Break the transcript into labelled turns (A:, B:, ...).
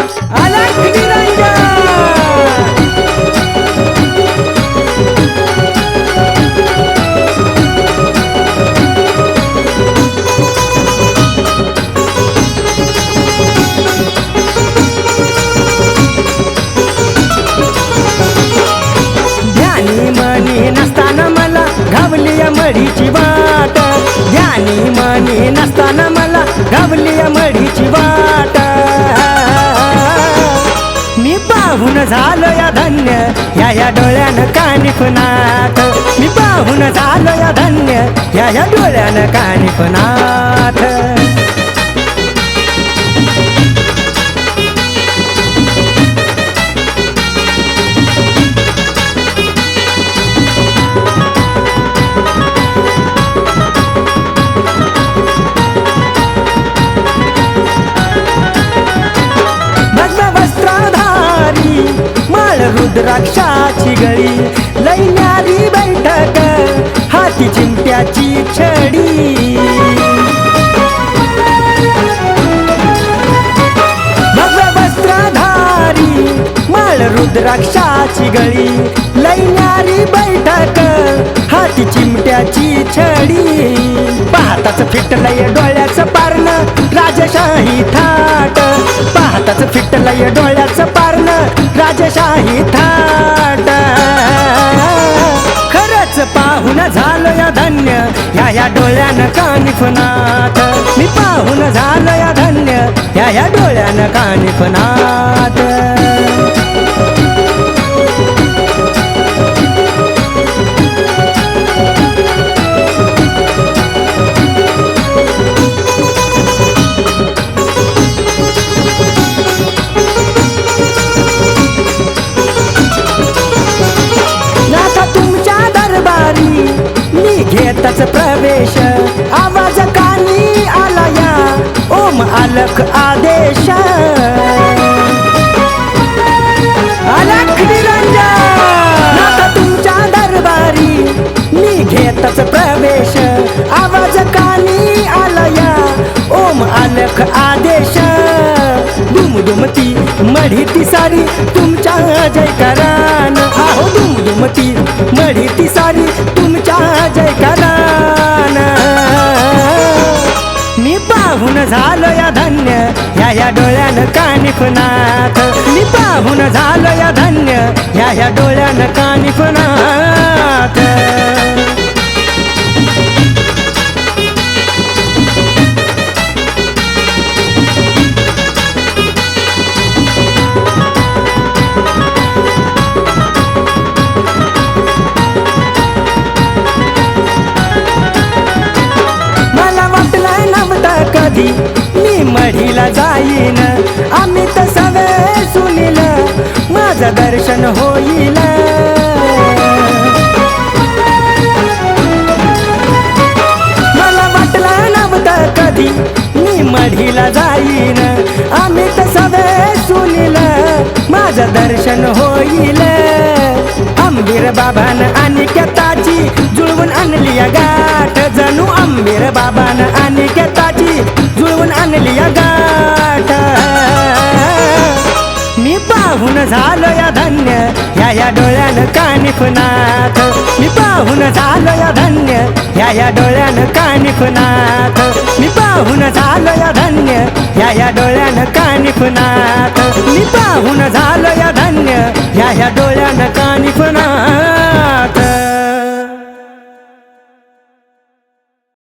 A: अलख निरंजन ध्यानी मनी नसताना मला घावली मडीची वाट ध्यानी मनी नसताना मला घावली मडीची वाट मी पाहून झालो या धन्य या डोळ्यानं कानिफनाथ मी पाहून झालो या धन्य या डोळ्यानं कानिफनाथ रुद्राक्षाची गळी लैन्यारी बैठक हाती चिमट्याची छडी भव्य वस्त्रधारी माळ रुद्राक्षाची गळी लैन्यारी बैठक हाती चिमट्याची छडी पाहताच फिटलंय डोळ्याचं पारणं राजशाही थाट पाहताच फिटलंय डोळ्याचं पारणं राजशाही थाट खरंच पाहून झालो या धन्य या डोळ्यानं कानिफनाथ मी पाहून झालो या धन्य या डोळ्यानं कानिफनाथ घेतच प्रवेश आवाज कानी आला या ओम अलख आदेश अलख निरंजन आता तुमच्या दरबारी मी घेतच प्रवेश आवाज कानी आला या ओम अलख आदेश दुमदुमती मढीती सारी तुमच्या जयकारान आहो दुमदुमती मढीती सारी तुमच्या जयकारान मी पाहून झालो या धन्य या डोळ्यानं कानिफनाथ मी पाहून झालो या धन्य या डोळ्यानं कानिफनाथ मी मढीला जाईन आम्ही तर सवे सुनील माझं दर्शन होईल मला वाटलं नव्हतं कधी मी मढीला जाईन आम्ही तर सवे सुनील माझं दर्शन होईल अंबीर बाबान अनिकेताची जुळवून आणली गाठ जणू अंबीर बाबान अनिकेताची जुळवून आणली गाठ मी पाहून झालो या धन्य या डोळ्यानं कानिफनाथ मी पाहून झालो या धन्य या डोळ्यानं कानिफनाथ मी पाहून झालो या धन्य या डोळ्यानं कानिफनाथ मी पाहून झालो या धन्य या डोळ्यानं